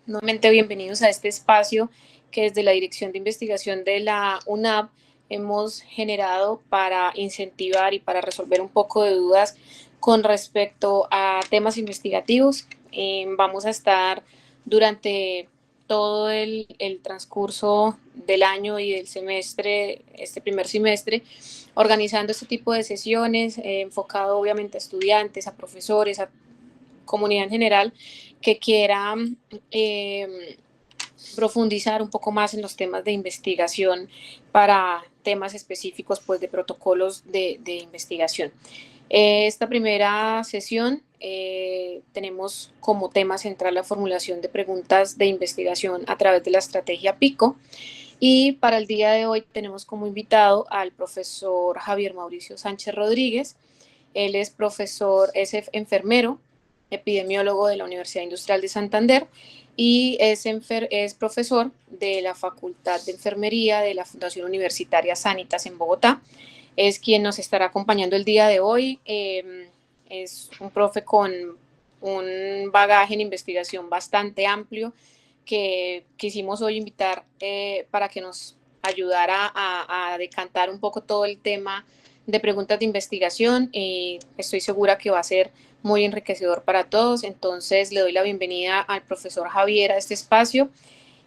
Nuevamente bienvenidos a este espacio que desde la Dirección de Investigación de la UNAV hemos generado para incentivar y para resolver un poco de dudas con respecto a temas investigativos. Vamos a estar durante todo el transcurso del año y del semestre, este primer semestre, organizando este tipo de sesiones, enfocado obviamente a estudiantes, a profesores, a comunidad en general, que quiera profundizar un poco más en los temas de investigación para temas específicos pues, de protocolos de investigación. Esta primera sesión tenemos como tema central la formulación de preguntas de investigación a través de la estrategia PICO. Y para el día de hoy tenemos como invitado al profesor Javier Mauricio Sánchez Rodríguez. Él es profesor, es enfermero, epidemiólogo de la Universidad Industrial de Santander y es profesor de la Facultad de Enfermería de la Fundación Universitaria Sanitas en Bogotá. Es quien nos estará acompañando el día de hoy. Es un profe con un bagaje en investigación bastante amplio que quisimos hoy invitar para que nos ayudara a decantar un poco todo el tema de preguntas de investigación y estoy segura que va a ser muy enriquecedor para todos. Entonces le doy la bienvenida al profesor Javier a este espacio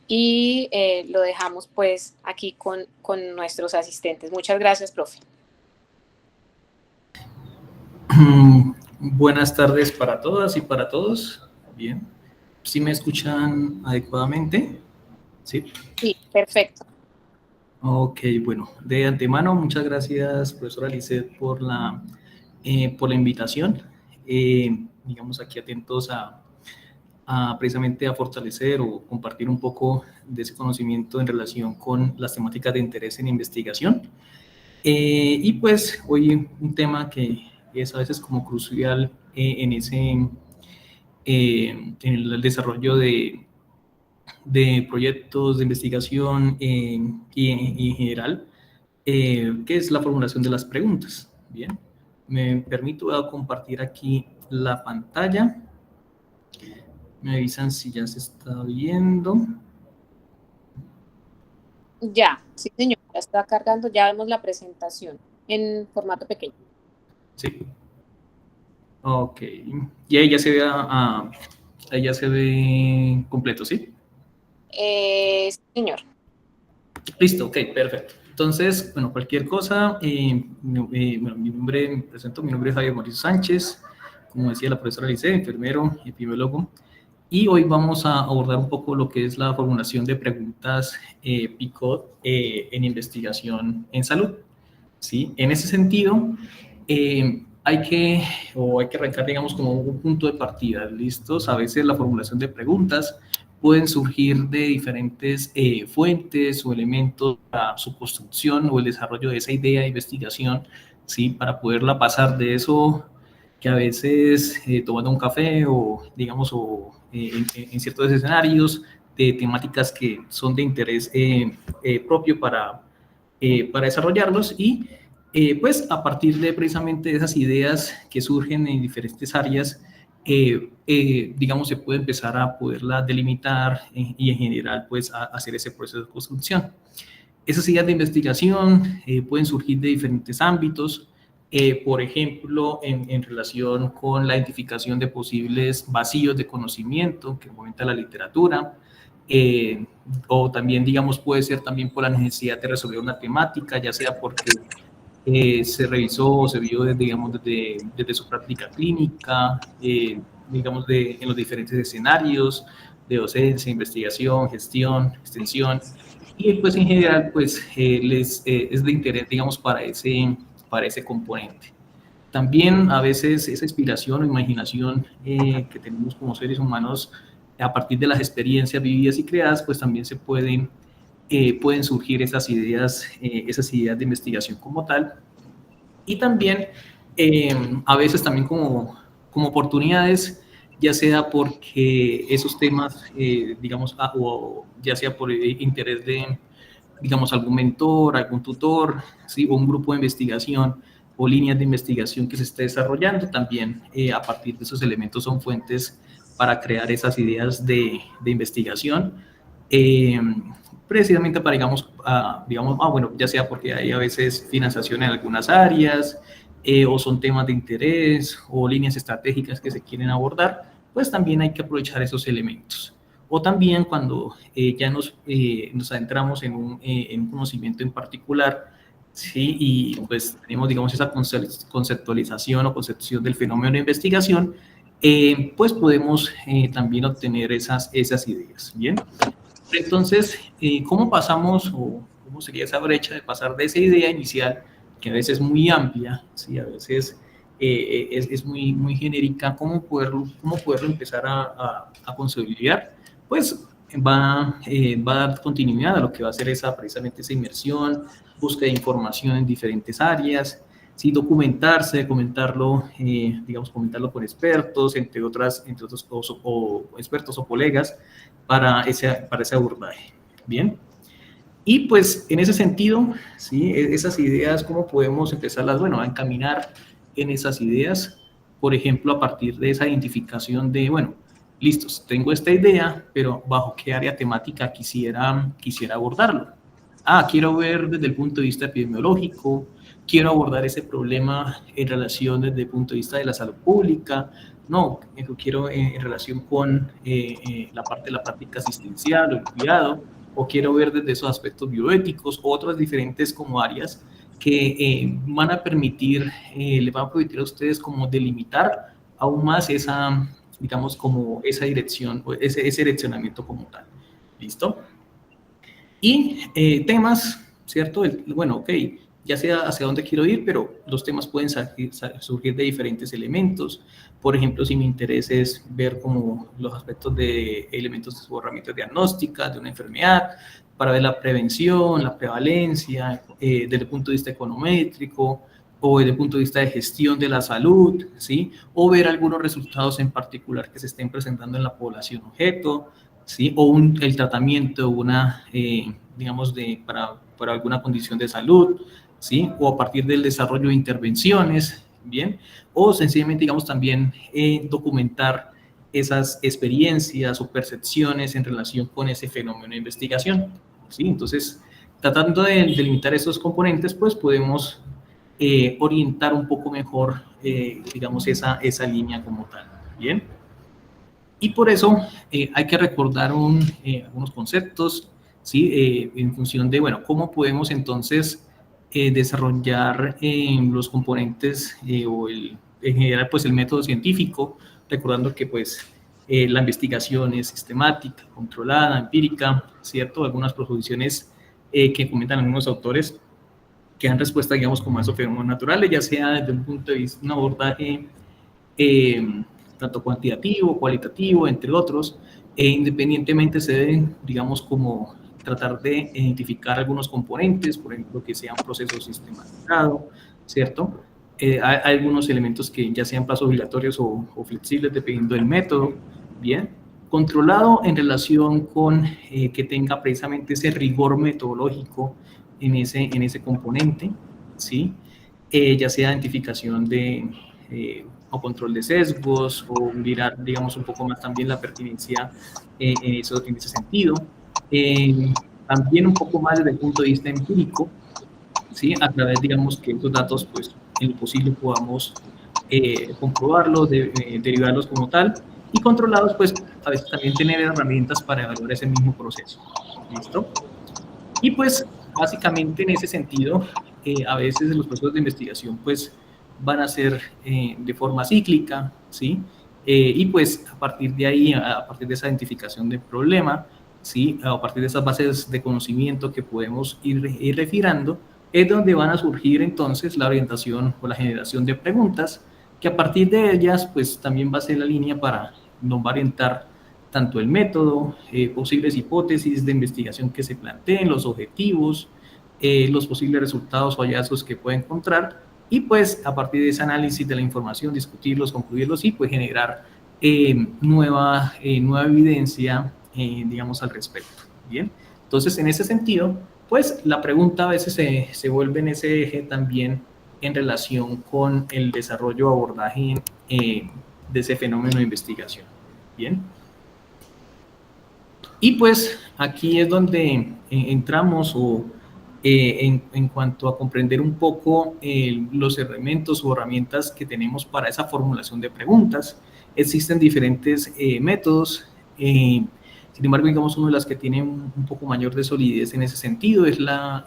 y lo dejamos pues aquí con nuestros asistentes. Muchas gracias, profe. Buenas tardes para todas y para todos. Bien. ¿Sí me escuchan adecuadamente? Sí. Sí, perfecto. Ok, bueno, de antemano, muchas gracias, profesora Lisset, por la invitación. Digamos, aquí atentos precisamente a fortalecer o compartir un poco de ese conocimiento en relación con las temáticas de interés en investigación. Y pues hoy un tema que es a veces como crucial en el desarrollo de proyectos de investigación y en general, que es la formulación de las preguntas. Bien, me permito compartir aquí la pantalla. Me avisan si ya se está viendo. Ya, sí señor, ya está cargando, ya vemos la presentación en formato pequeño. Sí. Ok. Y ahí ya se ve, ahí ya se ve completo, ¿sí? Sí, señor. Listo, ok, perfecto. Entonces, bueno, cualquier cosa, bueno, me presento, mi nombre es Javier Mauricio Sánchez, como decía la profesora Lice, enfermero, epidemiólogo, y hoy vamos a abordar un poco lo que es la formulación de preguntas PICOT en investigación en salud, ¿sí? En ese sentido, hay que arrancar, digamos, como un punto de partida, ¿listos? A veces la formulación de preguntas pueden surgir de diferentes fuentes o elementos para su construcción o el desarrollo de esa idea de investigación, ¿sí? Para poderla pasar de eso que a veces tomando un café o, digamos, en ciertos escenarios de temáticas que son de interés propio para desarrollarlos y pues a partir de precisamente esas ideas que surgen en diferentes áreas, digamos, se puede empezar a poderla delimitar y en general, pues, a hacer ese proceso de construcción. Esas ideas de investigación pueden surgir de diferentes ámbitos, por ejemplo, en relación con la identificación de posibles vacíos de conocimiento que fomenta la literatura, o también, digamos, puede ser también por la necesidad de resolver una temática, ya sea porque se revisó o se vio, digamos, desde su práctica clínica, digamos, en los diferentes escenarios de docencia, investigación, gestión, extensión, y pues en general, pues es de interés, digamos, para ese componente. También a veces esa inspiración o imaginación que tenemos como seres humanos a partir de las experiencias vividas y creadas, pues también pueden surgir esas ideas de investigación como tal. Y también a veces también como oportunidades, ya sea porque esos temas, digamos, o ya sea por interés de, digamos, algún mentor, algún tutor, ¿sí? O un grupo de investigación o líneas de investigación que se esté desarrollando, también a partir de esos elementos son fuentes para crear esas ideas de investigación, precisamente para, bueno, ya sea porque hay a veces financiación en algunas áreas, o son temas de interés, o líneas estratégicas que se quieren abordar, pues también hay que aprovechar esos elementos. O también cuando ya nos adentramos en un conocimiento en particular, ¿sí? Y pues tenemos, digamos, esa conceptualización o concepción del fenómeno de investigación, pues podemos también obtener esas ideas, ¿bien? Entonces, ¿cómo pasamos o cómo sería esa brecha de pasar de esa idea inicial, que a veces es muy amplia, ¿sí? A veces es muy genérica, cómo poderlo empezar a consolidar? Pues va a dar continuidad a lo que va a ser precisamente esa inmersión, búsqueda de información en diferentes áreas, ¿sí? Documentarse, comentarlo, digamos, comentarlo con expertos, entre otros o expertos o colegas, para ese abordaje. Bien. Y pues en ese sentido, ¿sí? Esas ideas, ¿cómo podemos empezarlas? Bueno, a encaminar en esas ideas, por ejemplo, a partir de esa identificación de, bueno, listos, tengo esta idea, pero ¿bajo qué área temática quisiera abordarlo? Quiero ver desde el punto de vista epidemiológico, quiero abordar ese problema en relación desde el punto de vista de la salud pública, no, quiero en relación con la parte de la práctica asistencial o el cuidado, o quiero ver desde esos aspectos bioéticos, otras diferentes como áreas que van a permitir, les van a permitir a ustedes como delimitar aún más esa, digamos, como esa dirección, o ese direccionamiento como tal. ¿Listo? Y temas, ¿cierto? Bueno, ok, ya sé hacia dónde quiero ir, pero los temas pueden surgir de diferentes elementos. Por ejemplo, si mi interés es ver como los aspectos de elementos o herramientas diagnósticas de una enfermedad, para ver la prevención, la prevalencia, desde el punto de vista econométrico, o desde el punto de vista de gestión de la salud, ¿sí? O ver algunos resultados en particular que se estén presentando en la población objeto, ¿sí? O el tratamiento, digamos, para alguna condición de salud, ¿sí? O a partir del desarrollo de intervenciones, ¿bien? O sencillamente, digamos, también documentar esas experiencias o percepciones en relación con ese fenómeno de investigación, ¿sí? Entonces, tratando de delimitar esos componentes, pues podemos orientar un poco mejor, digamos, esa línea como tal, ¿bien? Y por eso hay que recordar algunos conceptos, ¿sí? En función de, bueno, cómo podemos entonces desarrollar los componentes en general, pues el método científico, recordando que pues la investigación es sistemática, controlada, empírica, ¿cierto? Algunas proposiciones que comentan algunos autores que dan respuesta, digamos, como a esos fenómenos naturales, ya sea desde un punto de vista, un abordaje tanto cuantitativo, cualitativo, entre otros, independientemente se deben, digamos, como tratar de identificar algunos componentes, por ejemplo, que sea un proceso sistematizado, ¿cierto? Hay algunos elementos que ya sean plazos obligatorios o flexibles, dependiendo del método, ¿bien? Controlado en relación con que tenga precisamente ese rigor metodológico en ese componente, ¿sí? Ya sea identificación o control de sesgos, o mirar, digamos, un poco más también la pertinencia en ese sentido. También un poco más desde el punto de vista empírico, ¿sí? A través, digamos, que estos datos, pues, en lo posible podamos comprobarlos, derivarlos como tal, y controlados, pues, a veces también tener herramientas para evaluar ese mismo proceso. ¿Listo? Y pues, básicamente en ese sentido, a veces los procesos de investigación, pues, van a ser de forma cíclica, ¿sí? Y pues, a partir de ahí, a partir de esa identificación del problema, ¿sí? A partir de esas bases de conocimiento que podemos ir refinando, es donde van a surgir entonces la orientación o la generación de preguntas, que a partir de ellas, pues, también va a ser la línea nos va a orientar tanto el método, posibles hipótesis de investigación que se planteen, los objetivos, los posibles resultados o hallazgos que pueda encontrar, y pues a partir de ese análisis de la información, discutirlos, concluirlos y pues generar nueva evidencia, digamos, al respecto. Bien, entonces en ese sentido, pues la pregunta a veces se vuelve en ese eje también en relación con el desarrollo o abordaje de ese fenómeno de investigación. Bien. Y pues aquí es donde entramos en cuanto a comprender un poco los elementos o herramientas que tenemos para esa formulación de preguntas. Existen diferentes métodos, sin embargo, digamos, una de las que tiene un poco mayor de solidez en ese sentido es la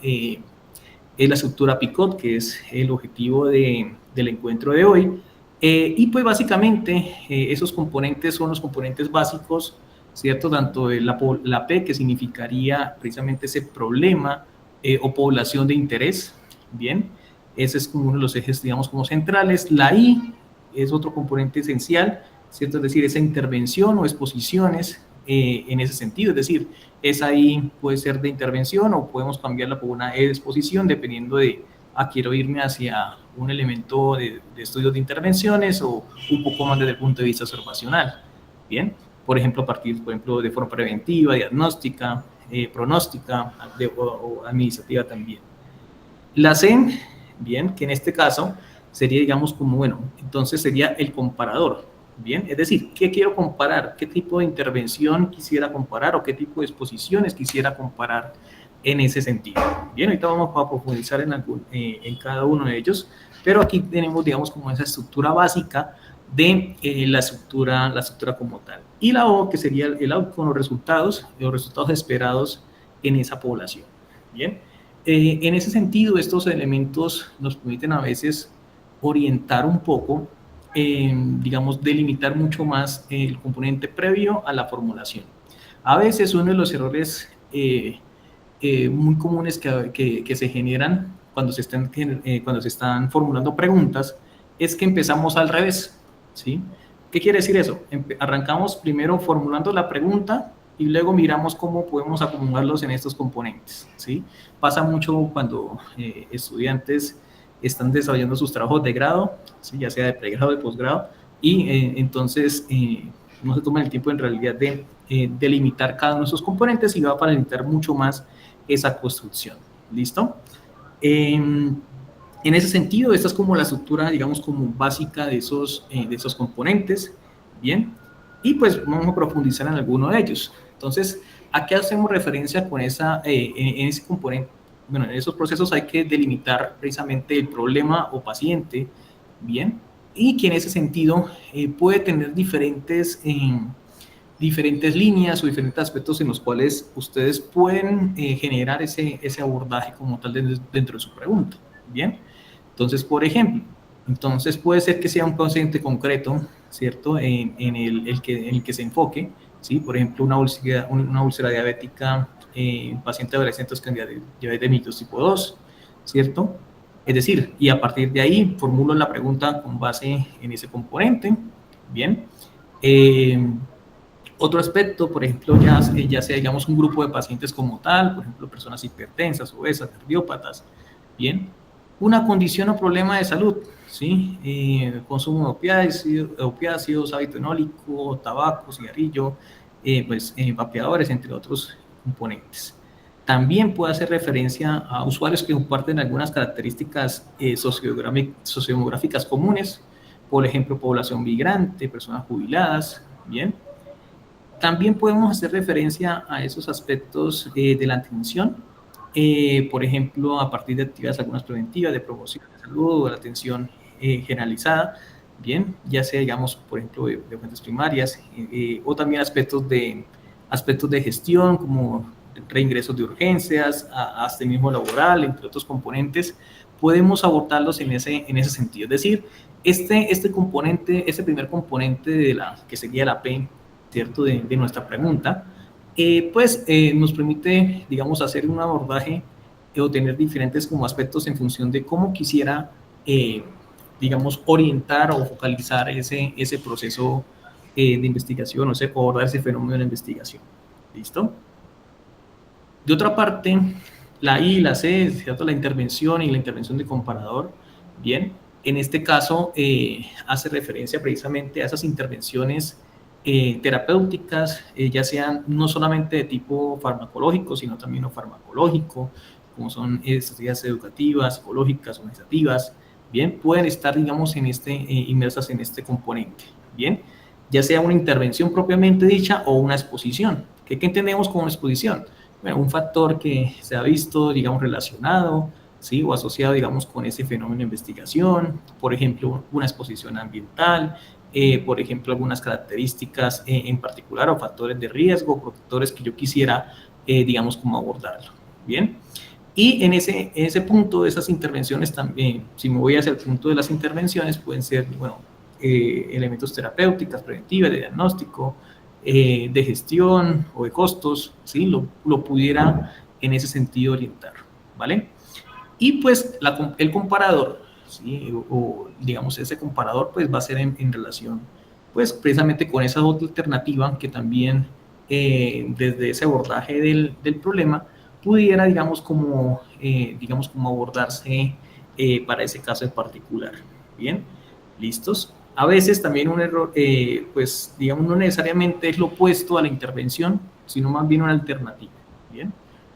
estructura PICOT, que es el objetivo del encuentro de hoy. Y pues básicamente esos componentes son los componentes básicos, ¿cierto? Tanto de la P, que significaría precisamente ese problema o población de interés, ¿bien? Ese es como uno de los ejes, digamos, como centrales. La I es otro componente esencial, ¿cierto? Es decir, esa intervención o exposiciones en ese sentido, es decir, esa I puede ser de intervención o podemos cambiarla por una E de exposición dependiendo de, quiero irme hacia un elemento de estudios de intervenciones o un poco más desde el punto de vista observacional. Bien, por ejemplo, a partir, por ejemplo, de forma preventiva, diagnóstica, pronóstica o administrativa también. La C, bien, que en este caso sería, digamos, como, bueno, entonces sería el comparador, bien, es decir, ¿qué quiero comparar? ¿Qué tipo de intervención quisiera comparar o qué tipo de exposiciones quisiera comparar en ese sentido? Bien, ahorita vamos a profundizar en cada uno de ellos, pero aquí tenemos, digamos, como esa estructura básica de la estructura como tal. Y la O, que sería el outcome, los resultados esperados en esa población, bien. En ese sentido, estos elementos nos permiten a veces orientar un poco, digamos, delimitar mucho más el componente previo a la formulación. A veces uno de los errores muy comunes que se generan cuando se están formulando preguntas es que empezamos al revés, ¿sí? ¿Qué quiere decir eso? Arrancamos primero formulando la pregunta y luego miramos cómo podemos acomodarlos en estos componentes, ¿sí? Pasa mucho cuando estudiantes están desarrollando sus trabajos de grado, ¿sí? Ya sea de pregrado o de posgrado, y entonces no se toman el tiempo en realidad de delimitar cada uno de esos componentes y va a facilitar mucho más esa construcción. ¿Listo? En ese sentido, esta es como la estructura, digamos, como básica de esos componentes, ¿bien? Y pues vamos a profundizar en alguno de ellos. Entonces, ¿a qué hacemos referencia con en ese componente? Bueno, en esos procesos hay que delimitar precisamente el problema o paciente, ¿bien? Y que en ese sentido puede tener diferentes líneas o diferentes aspectos en los cuales ustedes pueden generar ese abordaje como tal dentro de su pregunta, ¿bien? Entonces, por ejemplo, entonces puede ser que sea un paciente concreto, ¿cierto? En el que se enfoque, ¿sí? Por ejemplo, una úlcera diabética en pacientes adolescentes con diabetes mellitus tipo 2, ¿cierto? Es decir, y a partir de ahí formulo la pregunta con base en ese componente, ¿bien? Otro aspecto, por ejemplo, ya sea, digamos, un grupo de pacientes como tal, por ejemplo, personas hipertensas, obesas, cardiópatas, ¿bien? Una condición o problema de salud, ¿sí? Consumo de opiáceos, hábito enólico, tabaco, cigarrillo, vapeadores, entre otros componentes. También puede hacer referencia a usuarios que comparten algunas características sociodemográficas comunes, por ejemplo, población migrante, personas jubiladas, ¿bien? También podemos hacer referencia a esos aspectos de la atención, por ejemplo, a partir de actividades algunas preventivas, de promoción de salud o de la atención generalizada, bien, ya sea, digamos, por ejemplo, de fuentes primarias, o también aspectos de gestión, como reingresos de urgencias, hasta el mismo laboral, entre otros componentes, podemos abordarlos en ese sentido. Es decir, este componente, este primer componente que sería la P, ¿cierto? De nuestra pregunta, nos permite, digamos, hacer un abordaje o tener diferentes como aspectos en función de cómo quisiera, digamos, orientar o focalizar ese proceso de investigación, o abordar ese fenómeno de investigación. ¿Listo? De otra parte, la I y la C, ¿cierto? La intervención y la intervención de comparador, bien, en este caso hace referencia precisamente a esas intervenciones terapéuticas, ya sean no solamente de tipo farmacológico, sino también no farmacológico, como son estrategias educativas, psicológicas, organizativas, bien, pueden estar, digamos, inmersas en este componente, bien. ya sea una intervención propiamente dicha o una exposición. ¿Qué entendemos como exposición? Bueno, un factor que se ha visto, digamos, relacionado, ¿sí? O asociado, digamos, con ese fenómeno de investigación, por ejemplo, una exposición ambiental, por ejemplo, algunas características en particular o factores de riesgo, factores que yo quisiera, digamos, como abordarlo. Bien. Y en ese punto de esas intervenciones también, si me voy hacia el punto de las intervenciones, pueden ser, bueno, elementos terapéuticos, preventivas, de diagnóstico, de gestión o de costos, ¿sí? Lo pudiera en ese sentido orientar, ¿vale? Y pues el comparador, ¿sí? O digamos ese comparador pues va a ser en relación pues precisamente con esa otra alternativa que también desde ese abordaje del problema pudiera digamos como abordarse para ese caso en particular. Bien, listos. A veces también un error, pues digamos no necesariamente es lo opuesto a la intervención, sino más bien una alternativa. Bien.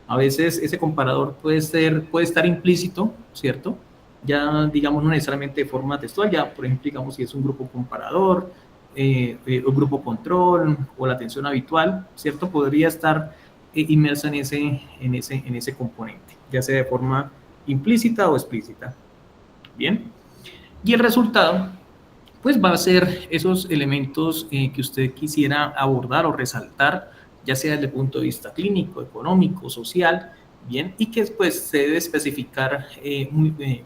A veces ese comparador puede estar implícito, ¿cierto? Ya, digamos, no necesariamente de forma textual, ya, por ejemplo, digamos, si es un grupo comparador, o grupo control, o la atención habitual, ¿cierto? Podría estar inmersa en ese componente, ya sea de forma implícita o explícita. Bien. Y el resultado, pues va a ser esos elementos que usted quisiera abordar o resaltar, ya sea desde el punto de vista clínico, económico, social, bien, y que pues se debe especificar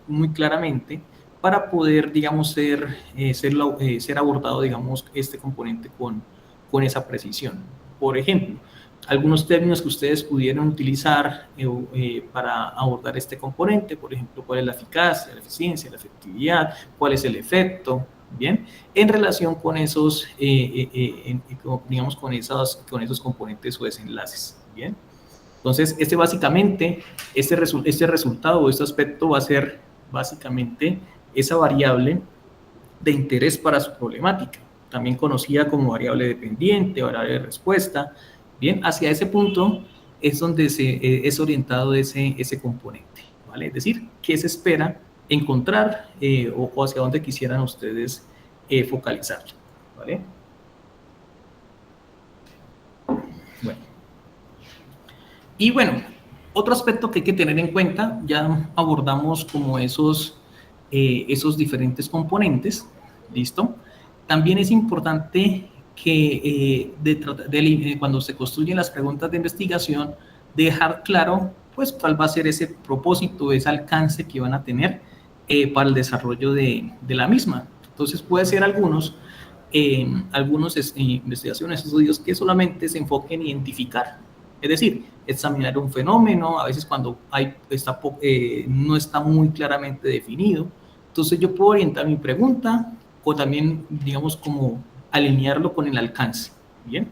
muy claramente para poder, digamos, ser abordado, digamos, este componente con esa precisión. Por ejemplo, algunos términos que ustedes pudieran utilizar para abordar este componente, por ejemplo, cuál es la eficacia, la eficiencia, la efectividad, cuál es el efecto, bien, en relación con esos, digamos, con esos componentes o desenlaces, bien. Entonces, básicamente, este resultado o este aspecto va a ser básicamente esa variable de interés para su problemática, también conocida como variable dependiente, variable de respuesta. Bien, hacia ese punto es donde es orientado ese componente, ¿vale? Es decir, ¿qué se espera encontrar o hacia dónde quisieran ustedes focalizar, ¿vale? Bueno. Y bueno, otro aspecto que hay que tener en cuenta, ya abordamos como esos diferentes componentes, ¿listo? También es importante que cuando se construyen las preguntas de investigación, dejar claro pues cuál va a ser ese propósito, ese alcance que van a tener para el desarrollo de la misma. Entonces puede ser algunos investigaciones, estudios que solamente se enfoquen en identificar, es decir, examinar un fenómeno, a veces cuando no está muy claramente definido. Entonces yo puedo orientar mi pregunta o también, digamos, como alinearlo con el alcance, ¿bien?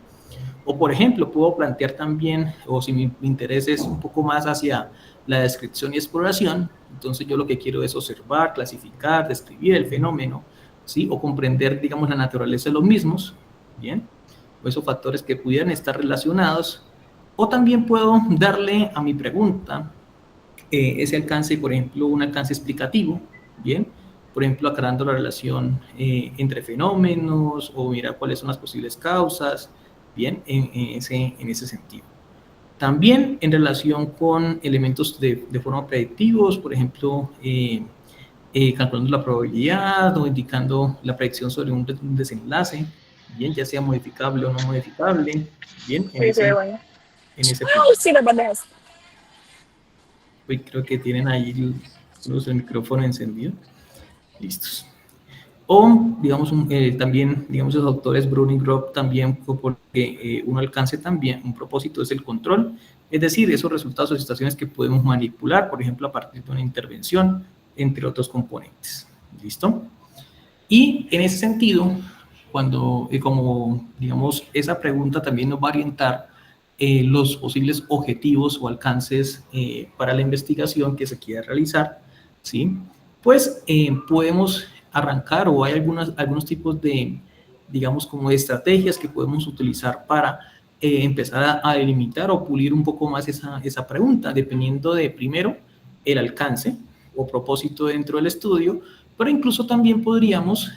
O, por ejemplo, puedo plantear también, o si mi interés es un poco más hacia la descripción y exploración, entonces yo lo que quiero es observar, clasificar, describir el fenómeno, ¿sí? O comprender, digamos, la naturaleza de los mismos, ¿bien? O esos factores que pudieran estar relacionados. O también puedo darle a mi pregunta ese alcance, por ejemplo, un alcance explicativo, ¿bien? Por ejemplo, aclarando la relación entre fenómenos o mirar cuáles son las posibles causas, ¿bien? En ese sentido. También en relación con elementos de forma predictivos, por ejemplo, calculando la probabilidad o indicando la predicción sobre un desenlace, bien, ya sea modificable o no modificable, bien, en ese punto. Sí, me pones. Uy, creo que tienen ahí el micrófono encendido. Listos. O, digamos, también, digamos, los autores Brun y Grob también, porque un alcance también, un propósito es el control, es decir, esos resultados o situaciones que podemos manipular, por ejemplo, a partir de una intervención, entre otros componentes. ¿Listo? Y en ese sentido, cuando, como, digamos, esa pregunta también nos va a orientar los posibles objetivos o alcances para la investigación que se quiera realizar, ¿sí? Pues podemos arrancar o hay algunos tipos de, digamos, como de estrategias que podemos utilizar para empezar a delimitar o pulir un poco más esa pregunta, dependiendo de, primero, el alcance o propósito dentro del estudio, pero incluso también podríamos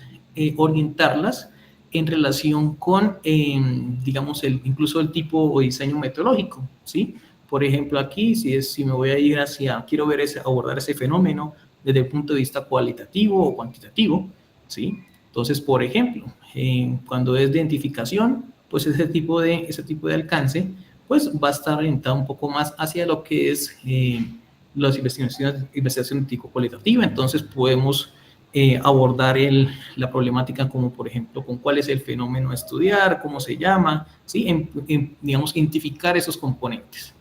orientarlas en relación con, digamos, incluso el tipo o diseño metodológico, ¿sí? Por ejemplo, aquí, si me voy a ir quiero abordar ese fenómeno desde el punto de vista cualitativo o cuantitativo, ¿sí? Entonces, por ejemplo, cuando es de identificación, pues ese tipo de alcance, pues va a estar orientado un poco más hacia lo que es las investigaciones de tipo cualitativa. Entonces, podemos abordar la problemática como, por ejemplo, con cuál es el fenómeno a estudiar, cómo se llama, ¿sí? Digamos, identificar esos componentes.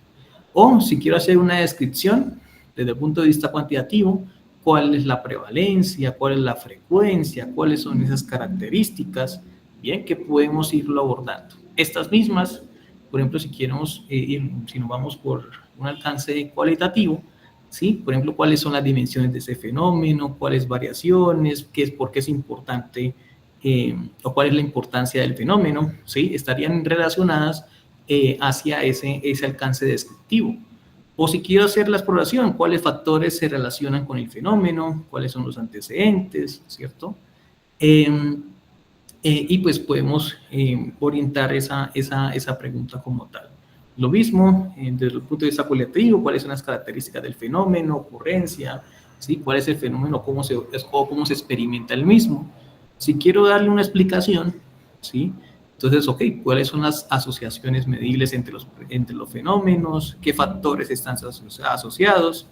O si quiero hacer una descripción desde el punto de vista cuantitativo, cuál es la prevalencia, cuál es la frecuencia, cuáles son esas características, bien, que podemos irlo abordando. Estas mismas, por ejemplo, si nos vamos por un alcance cualitativo, ¿sí? Por ejemplo, cuáles son las dimensiones de ese fenómeno, cuáles variaciones, por qué es importante o cuál es la importancia del fenómeno, ¿sí? Estarían relacionadas hacia ese alcance descriptivo. O si quiero hacer la exploración, cuáles factores se relacionan con el fenómeno, cuáles son los antecedentes, ¿cierto? Y pues podemos orientar esa pregunta como tal. Lo mismo, desde el punto de vista cualitativo, cuáles son las características del fenómeno, ocurrencia, ¿sí? ¿Cuál es el fenómeno, cómo se experimenta el mismo? Si quiero darle una explicación, ¿sí? Entonces, ok, ¿cuáles son las asociaciones medibles entre los fenómenos? ¿Qué factores están asociados?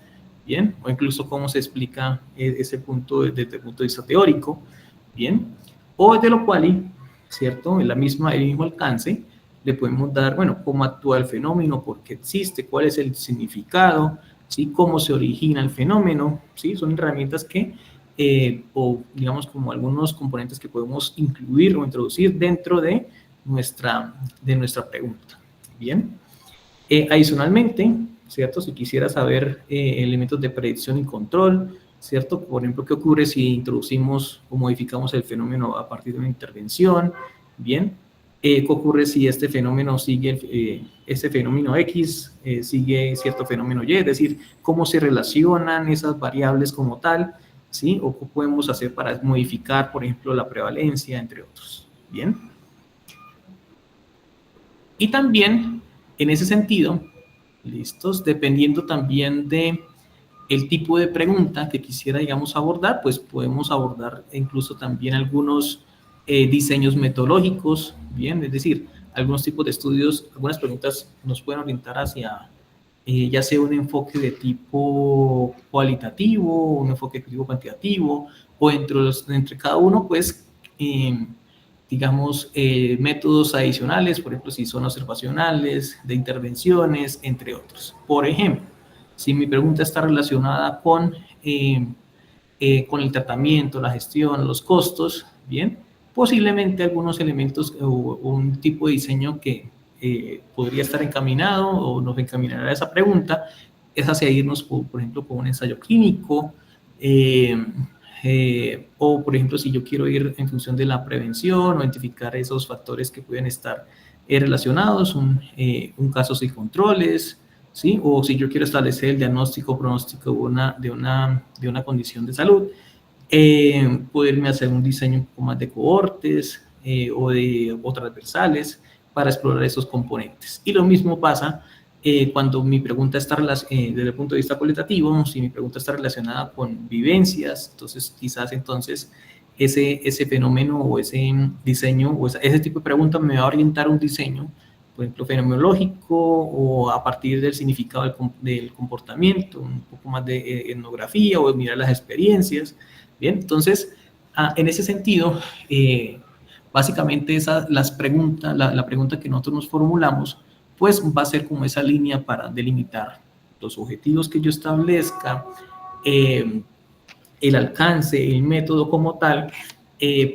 Bien, o incluso cómo se explica ese punto desde el punto de vista teórico, bien, o desde lo cual, ¿cierto? El mismo alcance, le podemos dar, bueno, cómo actúa el fenómeno, por qué existe, cuál es el significado, ¿sí? Cómo se origina el fenómeno, ¿sí? Son herramientas que, o digamos como algunos componentes que podemos incluir o introducir dentro de nuestra pregunta, ¿bien? Adicionalmente, ¿cierto? Si quisiera saber elementos de predicción y control, ¿cierto? Por ejemplo, ¿qué ocurre si introducimos o modificamos el fenómeno a partir de una intervención? Bien. ¿Qué ocurre si este fenómeno sigue, este fenómeno X sigue cierto fenómeno Y? Es decir, ¿cómo se relacionan esas variables como tal? ¿Sí? ¿O qué podemos hacer para modificar, por ejemplo, la prevalencia, entre otros? Bien. Y también, en ese sentido, listos, dependiendo también de el tipo de pregunta que quisiera, digamos, abordar, pues podemos abordar incluso también algunos diseños metodológicos, bien, es decir, algunos tipos de estudios, algunas preguntas nos pueden orientar hacia ya sea un enfoque de tipo cualitativo, un enfoque de tipo cuantitativo, o entre cada uno, pues, digamos, métodos adicionales, por ejemplo, si son observacionales, de intervenciones, entre otros. Por ejemplo, si mi pregunta está relacionada con el tratamiento, la gestión, los costos, bien, posiblemente algunos elementos o un tipo de diseño que podría estar encaminado o nos encaminará a esa pregunta es hacia irnos, por ejemplo, con un ensayo clínico, o por ejemplo, si yo quiero ir en función de la prevención o identificar esos factores que pueden estar relacionados, un caso sin controles, ¿sí? O si yo quiero establecer el diagnóstico pronóstico de una condición de salud, poderme hacer un diseño un poco más de cohortes o transversales para explorar esos componentes. Y lo mismo pasa cuando mi pregunta está desde el punto de vista cualitativo, si mi pregunta está relacionada con vivencias, entonces quizás ese fenómeno o ese diseño o ese tipo de pregunta me va a orientar un diseño, por ejemplo, fenomenológico o a partir del significado del comportamiento, un poco más de etnografía o de mirar las experiencias. Bien, entonces, en ese sentido, básicamente la pregunta que nosotros nos formulamos, pues va a ser como esa línea para delimitar los objetivos que yo establezca, el alcance, el método como tal,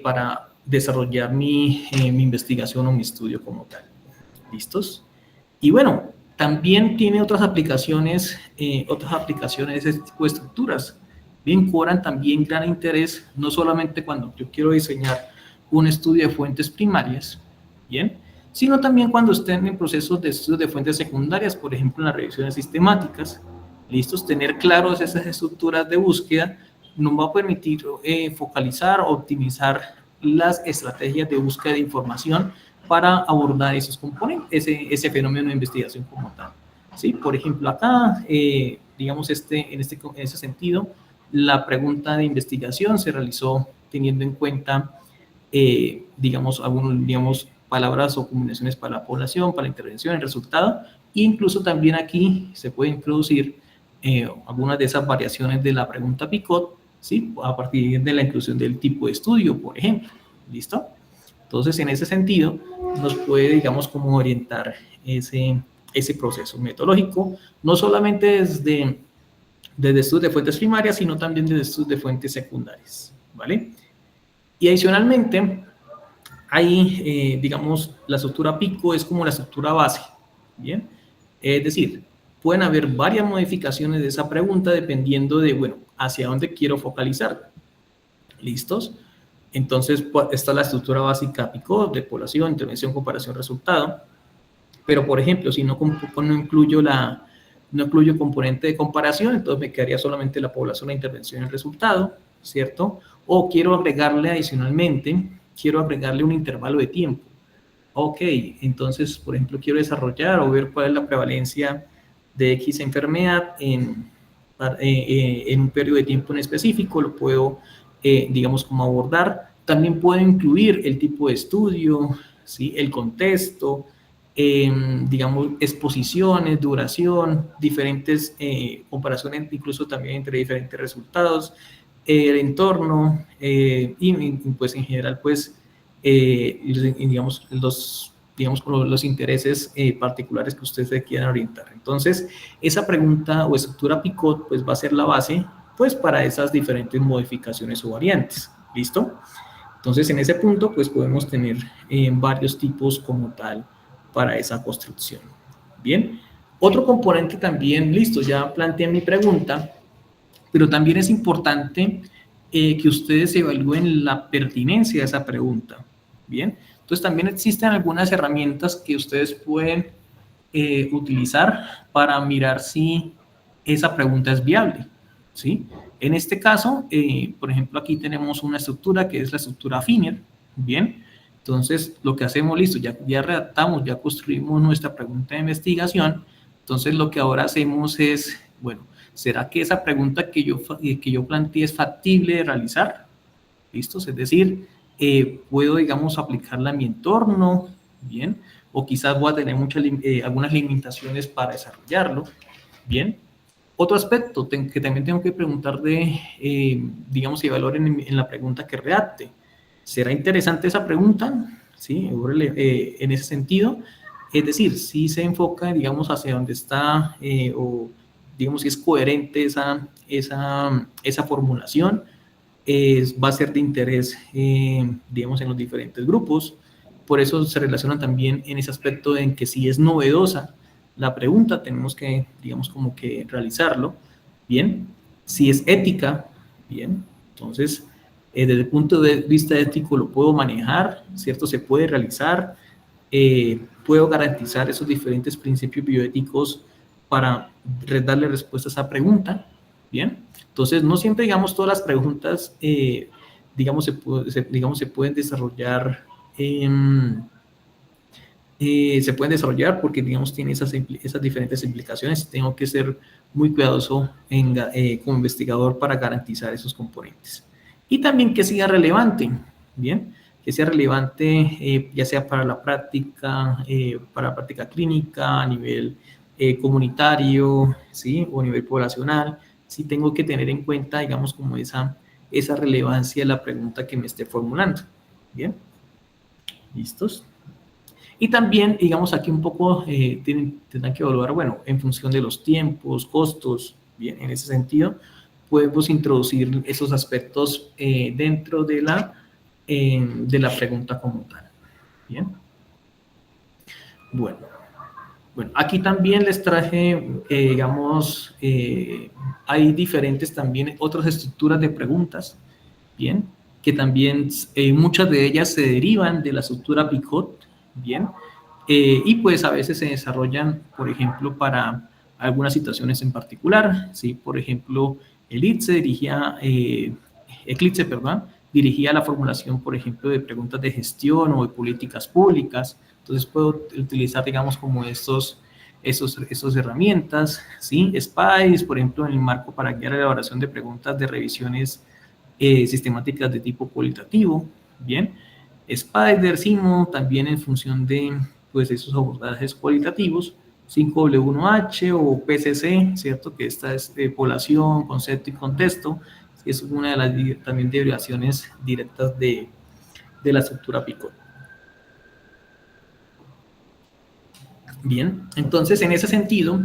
para desarrollar mi investigación o mi estudio como tal. ¿Listos? Y bueno, también tiene otras aplicaciones de ese tipo de estructuras. Bien, cobran también gran interés, no solamente cuando yo quiero diseñar un estudio de fuentes primarias, bien, sino también cuando estén en procesos de estudios de fuentes secundarias, por ejemplo, en las revisiones sistemáticas. Listos, tener claros esas estructuras de búsqueda nos va a permitir focalizar, optimizar las estrategias de búsqueda de información para abordar esos componentes, ese fenómeno de investigación como tal. ¿Sí? Por ejemplo, acá, digamos, en ese sentido, la pregunta de investigación se realizó teniendo en cuenta, digamos, palabras o combinaciones para la población, para la intervención, el resultado, e incluso también aquí se puede introducir algunas de esas variaciones de la pregunta Picot, ¿sí? A partir de la inclusión del tipo de estudio, por ejemplo. ¿Listo? Entonces, en ese sentido, nos puede, digamos, como orientar ese proceso metodológico, no solamente desde estudios de fuentes primarias, sino también desde estudios de fuentes secundarias, ¿vale? Y adicionalmente, hay, digamos, la estructura pico es como la estructura base, ¿bien? Es decir, pueden haber varias modificaciones de esa pregunta dependiendo de, bueno, hacia dónde quiero focalizar. ¿Listos? Entonces, está la estructura básica PICOT, de población, intervención, comparación, resultado. Pero, por ejemplo, si no incluyo componente de comparación, entonces me quedaría solamente la población, la intervención y el resultado, ¿cierto? O quiero agregarle adicionalmente, un intervalo de tiempo. Ok, entonces, por ejemplo, quiero desarrollar o ver cuál es la prevalencia de X enfermedad en un periodo de tiempo en específico, lo puedo, digamos, como abordar. También puedo incluir el tipo de estudio, ¿sí? El contexto, digamos, exposiciones, duración, diferentes comparaciones, incluso también entre diferentes resultados, el entorno, y pues en general, pues, digamos, los intereses particulares que ustedes se quieran orientar. Entonces, esa pregunta o estructura Picot, pues va a ser la base, pues, para esas diferentes modificaciones o variantes. ¿Listo? Entonces, en ese punto, pues, podemos tener varios tipos como tal para esa construcción. Bien. Otro componente también, listo, ya planteé mi pregunta, pero también es importante que ustedes evalúen la pertinencia de esa pregunta. Bien, entonces también existen algunas herramientas que ustedes pueden utilizar para mirar si esa pregunta es viable, ¿sí? En este caso, por ejemplo, aquí tenemos una estructura que es la estructura Finer, ¿bien? Entonces, lo que hacemos, listo, ya redactamos, ya construimos nuestra pregunta de investigación, entonces lo que ahora hacemos es, bueno, ¿será que esa pregunta que yo planteé es factible de realizar? ¿Listos? Es decir, puedo, digamos, aplicarla a mi entorno, ¿bien? O quizás voy a tener algunas limitaciones para desarrollarlo, ¿bien? Otro aspecto que también tengo que preguntar digamos, y valoren en la pregunta que redacte. ¿Será interesante esa pregunta? ¿Sí? En ese sentido, es decir, si se enfoca, digamos, hacia dónde está, o digamos, si es coherente esa formulación, va a ser de interés, digamos, en los diferentes grupos. Por eso se relaciona también en ese aspecto en que si es novedosa la pregunta, tenemos que, digamos, como que realizarlo, ¿bien? Si es ética, ¿bien? Entonces, desde el punto de vista ético lo puedo manejar, ¿cierto? Se puede realizar, puedo garantizar esos diferentes principios bioéticos para darle respuesta a esa pregunta, ¿bien? Entonces, no siempre, digamos, todas las preguntas, digamos, se pueden desarrollar, porque, digamos, tiene esas diferentes implicaciones y tengo que ser muy cuidadoso como investigador para garantizar esos componentes. Y también que sea relevante, ¿bien? Que sea relevante, ya sea para la práctica clínica, a nivel comunitario, ¿sí? O a nivel poblacional. Sí tengo que tener en cuenta, digamos, como esa relevancia de la pregunta que me esté formulando. ¿Bien? ¿Listos? Y también, digamos, aquí un poco tendrán que evaluar, bueno, en función de los tiempos, costos, bien, en ese sentido, podemos introducir esos aspectos dentro de la pregunta como tal. Bien. Bueno, aquí también les traje, digamos, hay diferentes también otras estructuras de preguntas, bien, que también muchas de ellas se derivan de la estructura Picot, bien, y pues a veces se desarrollan, por ejemplo, para algunas situaciones en particular, ¿sí? Por ejemplo, Eclipse dirigida a la formulación, por ejemplo, de preguntas de gestión o de políticas públicas. Entonces puedo utilizar, digamos, como estos herramientas, ¿sí? SPICE, por ejemplo, en el marco para guiar la elaboración de preguntas de revisiones sistemáticas de tipo cualitativo, ¿bien? Spider, SIMO, también en función de, pues, esos abordajes cualitativos, 5W1H o PCC, ¿cierto? Que esta es población, concepto y contexto, es una de las también derivaciones directas de la estructura PICOT. Bien, entonces en ese sentido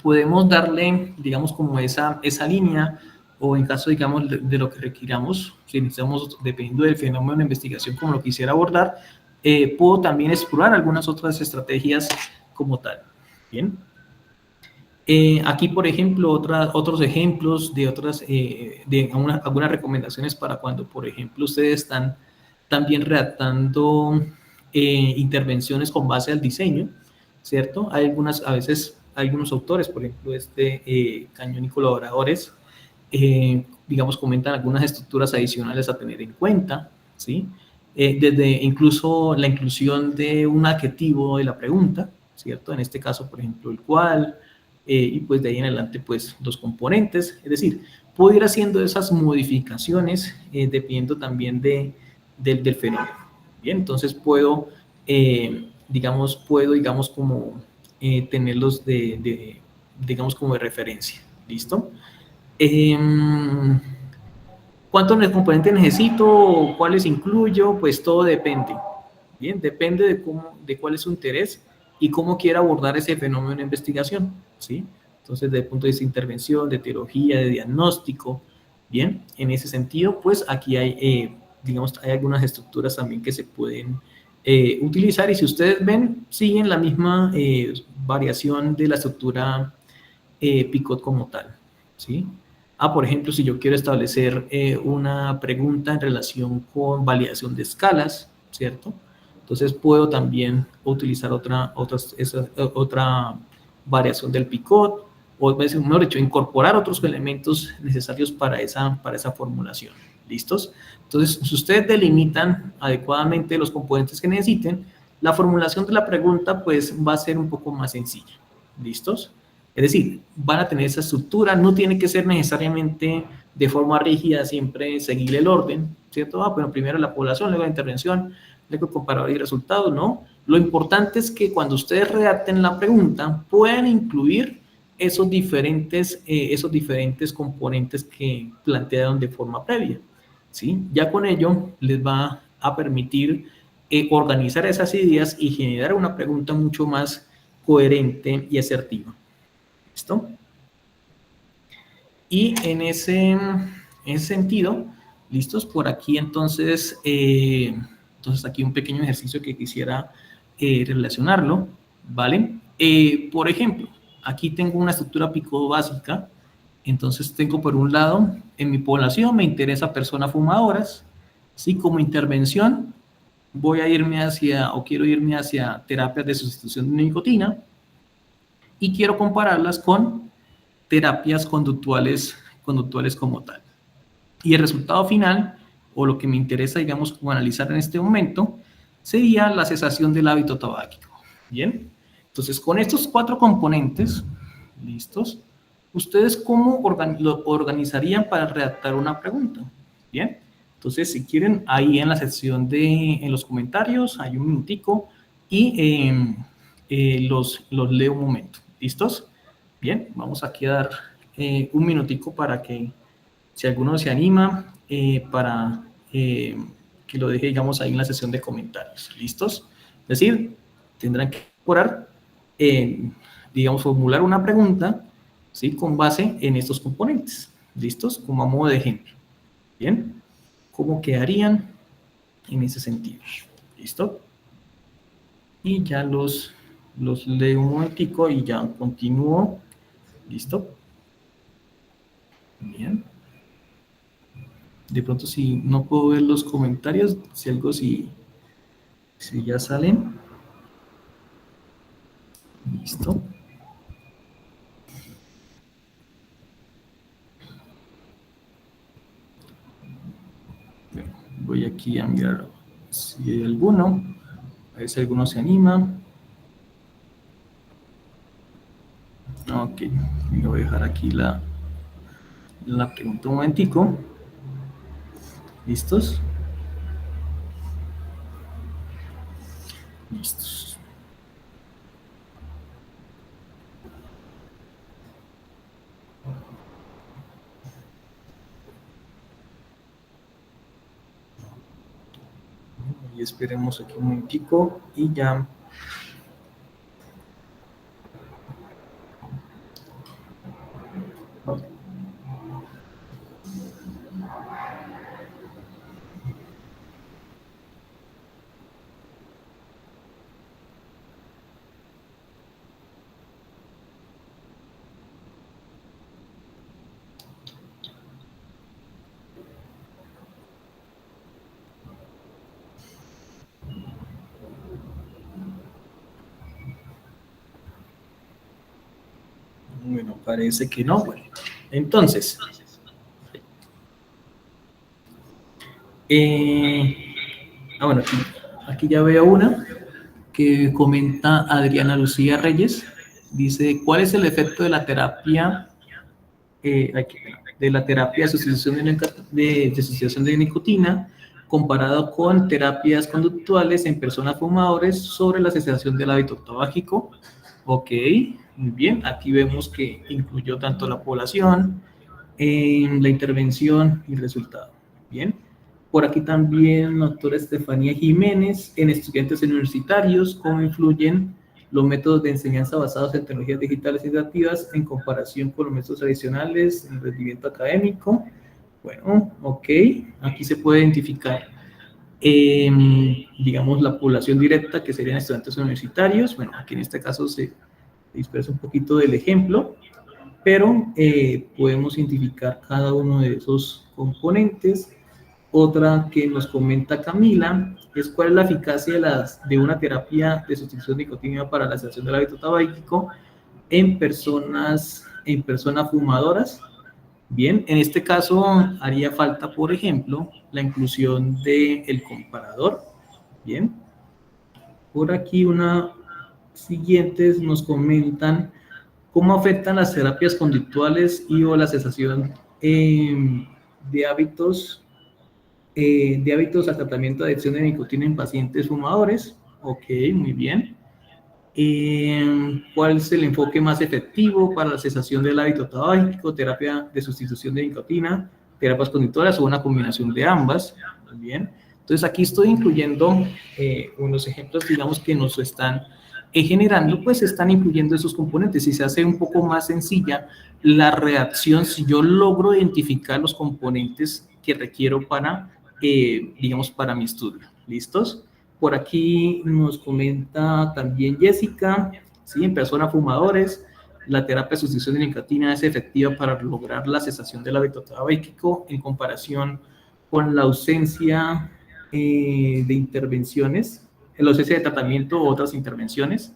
podemos darle, digamos, como esa línea, o en caso, digamos, de lo que requiramos, si necesitamos, dependiendo del fenómeno de investigación como lo quisiera abordar, puedo también explorar algunas otras estrategias como tal. Bien. Aquí, por ejemplo, otros ejemplos de algunas recomendaciones para cuando, por ejemplo, ustedes están también redactando intervenciones con base al diseño, ¿cierto? A veces, algunos autores, por ejemplo, Cañón y colaboradores, digamos, comentan algunas estructuras adicionales a tener en cuenta, ¿sí? Desde incluso la inclusión de un adjetivo de la pregunta, ¿cierto? En este caso, por ejemplo, el cual, y pues de ahí en adelante, pues los componentes, es decir, puedo ir haciendo esas modificaciones dependiendo también del fenómeno. Bien, entonces puedo, digamos, como tenerlos digamos, como de referencia. ¿Listo? ¿Cuántos componentes necesito? ¿Cuáles incluyo? Pues todo depende. Bien, depende de cuál es su interés y cómo quiera abordar ese fenómeno de investigación, ¿sí? Entonces, desde el punto de vista de intervención, de etiología, de diagnóstico, bien, en ese sentido, pues aquí hay, digamos, hay algunas estructuras también que se pueden utilizar, y si ustedes ven, siguen la misma variación de la estructura PICOT como tal, ¿sí? Por ejemplo, si yo quiero establecer una pregunta en relación con validación de escalas, ¿cierto? Entonces puedo también utilizar otra variación del PICOT, o mejor dicho, incorporar otros elementos necesarios para esa formulación. ¿Listos? Entonces, si ustedes delimitan adecuadamente los componentes que necesiten, la formulación de la pregunta pues va a ser un poco más sencilla. ¿Listos? Es decir, van a tener esa estructura, no tiene que ser necesariamente de forma rígida siempre seguir el orden, ¿cierto? Bueno, primero la población, luego la intervención, luego el comparador y resultados, ¿no? Lo importante es que cuando ustedes redacten la pregunta puedan incluir esos diferentes componentes que plantearon de forma previa, ¿sí? Ya con ello les va a permitir organizar esas ideas y generar una pregunta mucho más coherente y asertiva. ¿Listo? Y en ese sentido, listos por aquí, entonces aquí un pequeño ejercicio que quisiera relacionarlo, ¿vale? Por ejemplo, aquí tengo una estructura PICOT básica, entonces tengo por un lado, en mi población me interesa personas fumadoras, ¿sí? Como intervención voy a irme quiero irme hacia terapias de sustitución de nicotina, y quiero compararlas con terapias conductuales como tal. Y el resultado final, o lo que me interesa, digamos, como analizar en este momento, sería la cesación del hábito tabáquico. Bien, entonces con estos 4 componentes, listos, ¿ustedes cómo lo organizarían para redactar una pregunta? Bien, entonces si quieren, ahí en la sección en los comentarios, hay un minutico y los leo un momento. ¿Listos? Bien, vamos aquí a dar un minutico para que si alguno se anima, para que lo deje, digamos, ahí en la sesión de comentarios. ¿Listos? Es decir, tendrán que incorporar, digamos, formular una pregunta, ¿sí? Con base en estos componentes. ¿Listos? Como a modo de ejemplo. Bien, ¿cómo quedarían en ese sentido? ¿Listo? Y ya los leo un momentico y ya continúo. ¿Listo? Bien. De pronto, si no puedo ver los comentarios, si ya salen. Listo. Voy aquí a mirar si hay alguno, a ver si alguno se anima. Ok, voy a dejar aquí la pregunta un momentico. ¿Listos? Listos. Y esperemos aquí un momentico y ya. Bueno, parece que no. Bueno, entonces, bueno, aquí ya veo una que comenta Adriana Lucía Reyes. Dice, ¿cuál es el efecto de la terapia de sustitución de sustitución de nicotina comparado con terapias conductuales en personas fumadores sobre la cesación del hábito tabáquico? Ok, muy bien. Aquí vemos que incluyó tanto la población, la intervención y resultado. Bien. Por aquí también, doctora Estefanía Jiménez, en estudiantes universitarios, ¿cómo influyen los métodos de enseñanza basados en tecnologías digitales y interactivas en comparación con los métodos tradicionales en el rendimiento académico? Bueno, ok, aquí se puede identificar, digamos, la población directa, que serían estudiantes universitarios. Bueno, aquí en este caso se dispersa un poquito del ejemplo, pero podemos identificar cada uno de esos componentes. Otra que nos comenta Camila es cuál es la eficacia de una terapia de sustitución de nicotina para la cesación del hábito tabáquico en personas fumadoras. Bien, en este caso haría falta, por ejemplo, la inclusión del comparador. Bien, por aquí una siguientes nos comentan cómo afectan las terapias conductuales y o la cesación de hábitos al tratamiento de adicción de nicotina en pacientes fumadores. Ok, muy bien. ¿Cuál es el enfoque más efectivo para la cesación del hábito tabáquico? Terapia de sustitución de nicotina, terapias conductuales o una combinación de ambas. Muy bien. Entonces aquí estoy incluyendo unos ejemplos, digamos, que nos están generando, pues están incluyendo esos componentes y se hace un poco más sencilla la reacción si yo logro identificar los componentes que requiero para, digamos, para mi estudio. ¿Listos? Por aquí nos comenta también Jessica, ¿sí? En personas fumadores, la terapia de sustitución de nicotina es efectiva para lograr la cesación del hábito tabáquico en comparación con la ausencia de intervenciones, la ausencia de tratamiento u otras intervenciones.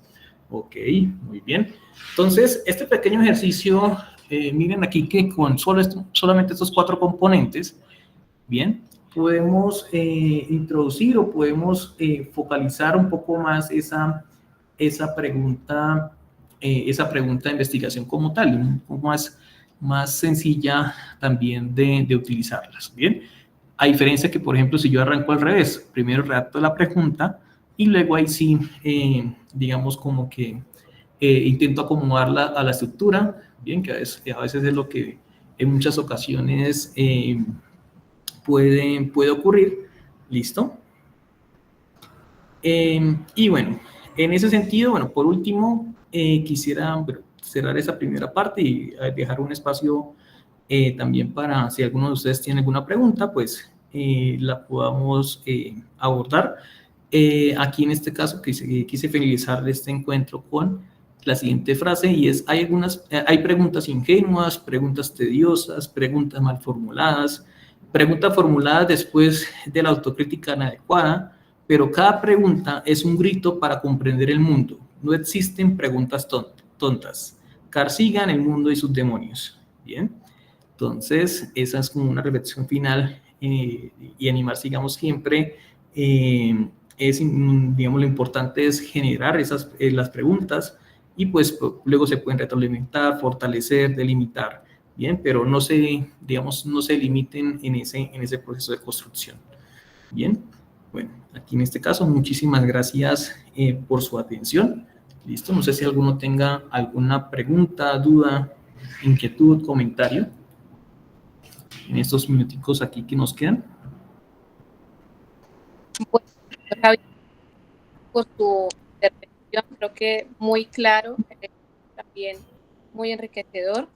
Ok, muy bien. Entonces, este pequeño ejercicio, miren aquí que con solamente estos 4 componentes, bien, podemos introducir o podemos focalizar un poco más esa pregunta de investigación como tal, un poco más sencilla también de utilizarlas, ¿bien? A diferencia que, por ejemplo, si yo arranco al revés, primero redacto la pregunta y luego ahí sí, digamos como que intento acomodarla a la estructura, ¿bien? Que a veces es lo que en muchas ocasiones puede ocurrir. ¿Listo? Y bueno, en ese sentido, bueno, por último, quisiera cerrar esa primera parte y dejar un espacio también para, si alguno de ustedes tiene alguna pregunta, pues la podamos abordar. Aquí en este caso quise finalizar este encuentro con la siguiente frase y es, hay preguntas ingenuas, preguntas tediosas, preguntas mal formuladas, preguntas formuladas después de la autocrítica inadecuada, pero cada pregunta es un grito para comprender el mundo. No existen preguntas tontas. Carl Sagan, el mundo y sus demonios. Bien, entonces esa es como una reflexión final y animarse, digamos, siempre. Digamos, lo importante es generar las preguntas y pues luego se pueden retroalimentar, fortalecer, delimitar, bien, pero no se, digamos, no se limiten en ese proceso de construcción. Bien, bueno, aquí en este caso, muchísimas gracias por su atención. Listo, no sé si alguno tenga alguna pregunta, duda, inquietud, comentario en estos minuticos aquí que nos quedan. Bueno, Javier, por tu intervención, creo que muy claro, también muy enriquecedor.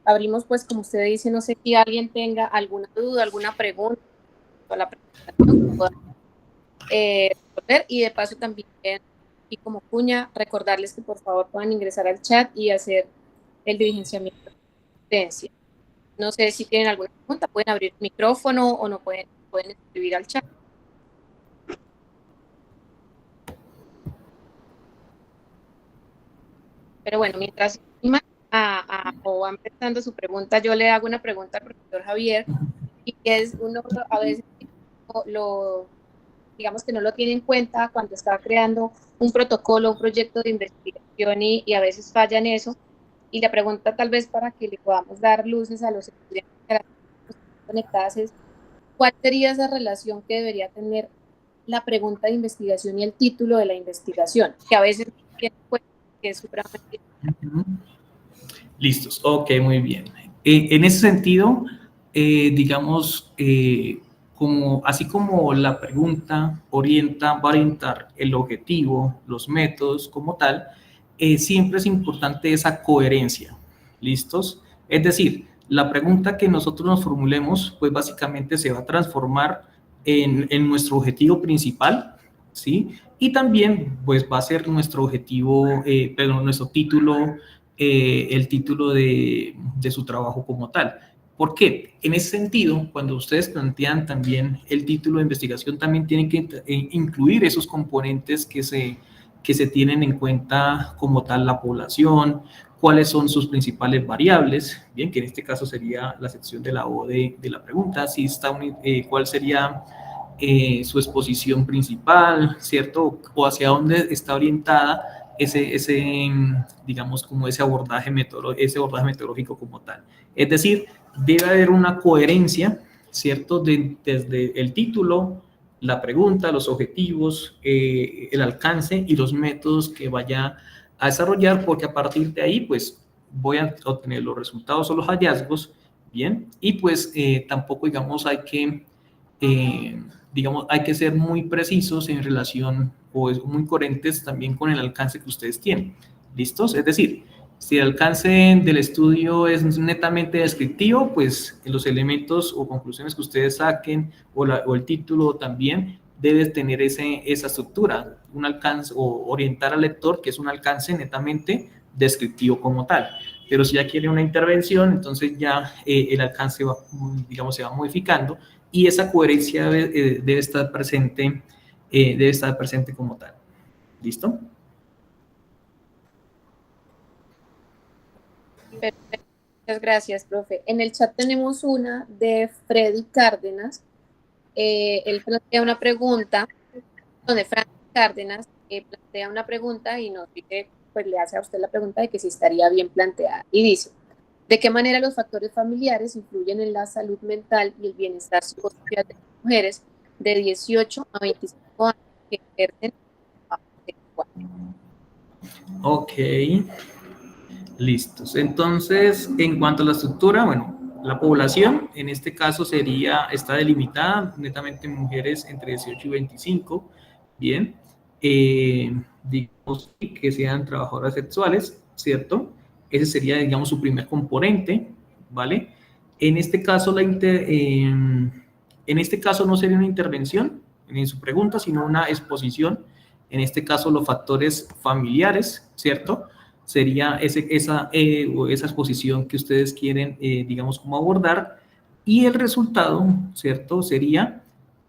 Abrimos, pues, como usted dice, no sé si alguien tenga alguna duda, alguna pregunta a la presentación que pueda responder, y de paso también, y como cuña, recordarles que por favor puedan ingresar al chat y hacer el diligenciamiento de asistencia. No sé si tienen alguna pregunta, pueden abrir el micrófono o no pueden escribir al chat. Pero bueno, mientras o van pensando su pregunta, yo le hago una pregunta al profesor Javier, y es uno a veces digamos que no lo tiene en cuenta cuando está creando un protocolo, un proyecto de investigación, y a veces falla en eso. Y la pregunta, tal vez para que le podamos dar luces a los estudiantes que están conectadas, es ¿cuál sería esa relación que debería tener la pregunta de investigación y el título de la investigación? Que a veces no tiene en cuenta, que es supremamente. Listos, ok, muy bien. En ese sentido, digamos, así como la pregunta va a orientar el objetivo, los métodos como tal, siempre es importante esa coherencia. ¿Listos? Es decir, la pregunta que nosotros nos formulemos, pues básicamente se va a transformar en nuestro objetivo principal, ¿sí? Y también, pues va a ser nuestro objetivo, perdón, nuestro título, el título de su trabajo como tal. ¿Por qué? En ese sentido, cuando ustedes plantean también el título de investigación, también tienen que incluir esos componentes que se tienen en cuenta como tal la población, cuáles son sus principales variables, bien, que en este caso sería la sección de la O de la pregunta, si está cuál sería su exposición principal, ¿cierto? O hacia dónde está orientada digamos, como ese abordaje metodológico como tal. Es decir, debe haber una coherencia, ¿cierto? Desde el título, la pregunta, los objetivos, el alcance y los métodos que vaya a desarrollar, porque a partir de ahí, pues, voy a obtener los resultados o los hallazgos, ¿bien? Y pues tampoco, digamos, hay que ser muy precisos en relación o muy coherentes también con el alcance que ustedes tienen. ¿Listos? Es decir, si el alcance del estudio es netamente descriptivo, pues los elementos o conclusiones que ustedes saquen o el título también debe tener esa estructura, un alcance o orientar al lector que es un alcance netamente descriptivo como tal. Pero si ya quiere una intervención, entonces ya el alcance digamos, se va modificando y esa coherencia debe estar presente como tal. ¿Listo? Perfecto. Muchas gracias, profe. En el chat tenemos una de Freddy Cárdenas. Él plantea una pregunta, donde Frank Cárdenas plantea una pregunta y nos dice, pues le hace a usted la pregunta de que si estaría bien planteada. Y dice, ¿de qué manera los factores familiares influyen en la salud mental y el bienestar psicosocial de las mujeres de 18 a 25 años que ejercen trabajo sexual? Ok, listos. Entonces, en cuanto a la estructura, bueno, la población en este caso está delimitada netamente en mujeres entre 18 y 25, bien, digamos que sean trabajadoras sexuales, ¿cierto? Ese sería, digamos, su primer componente, ¿vale? En este caso, en este caso no sería una intervención en su pregunta, sino una exposición. En este caso, los factores familiares, ¿cierto? Sería esa exposición que ustedes quieren, digamos, como abordar. Y el resultado, ¿cierto? Sería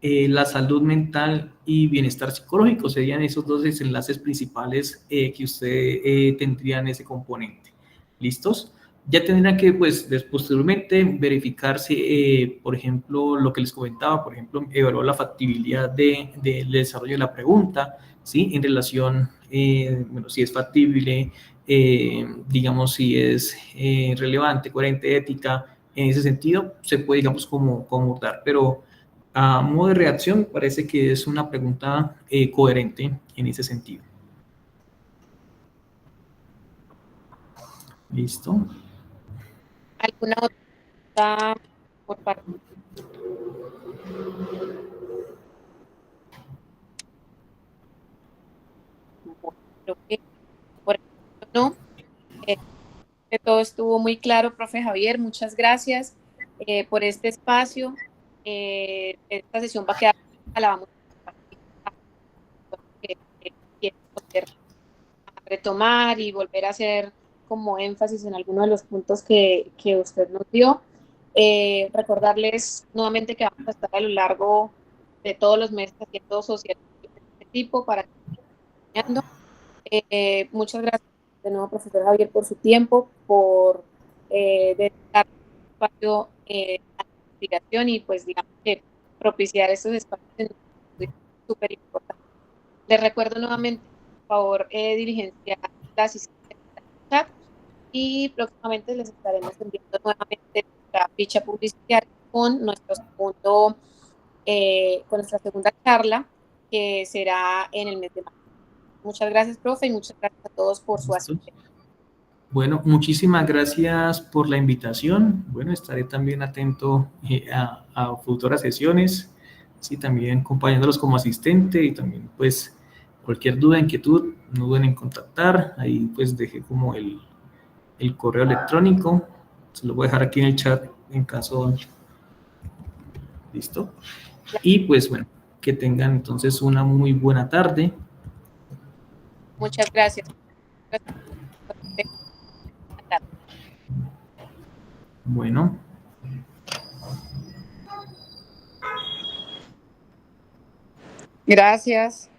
la salud mental y bienestar psicológico. Serían esos dos enlaces principales que usted tendría en ese componente. ¿Listos? Ya tendrán que, pues, posteriormente verificarse, por ejemplo, lo que les comentaba, por ejemplo, evaluar la factibilidad del desarrollo de la pregunta, ¿sí? En relación, bueno, si es factible, digamos, si es relevante, coherente, ética, en ese sentido, se puede, digamos, como dar, pero a modo de reacción parece que es una pregunta coherente en ese sentido. ¿Listo? ¿Alguna otra por parte? Bueno, creo que por el momento no. Que todo estuvo muy claro, profe Javier. Muchas gracias por este espacio. Esta sesión va a quedar, la vamos a quieren volver a retomar y volver a hacer como énfasis en algunos de los puntos que usted nos dio. Recordarles nuevamente que vamos a estar a lo largo de todos los meses haciendo sociedades de este tipo para que estén enseñando. Muchas gracias de nuevo, profesor Javier, por su tiempo, por dedicar espacio a la investigación y pues digamos que propiciar estos espacios en súper importante. Les recuerdo nuevamente, por favor, diligenciar la asistencia al chat y próximamente les estaremos enviando nuevamente la ficha publicitaria con con nuestra segunda charla, que será en el mes de mayo. Muchas gracias, profe, y muchas gracias a todos por su ¿Listo? asistencia. Bueno, muchísimas gracias por la invitación. Bueno, estaré también atento a futuras sesiones, sí, también acompañándolos como asistente y también, pues, cualquier duda, inquietud, no duden en contactar. Ahí, pues, dejé como el correo electrónico. Se lo voy a dejar aquí en el chat en caso. ¿Listo? Y, pues, bueno, que tengan entonces una muy buena tarde. Muchas gracias. Bueno. Gracias.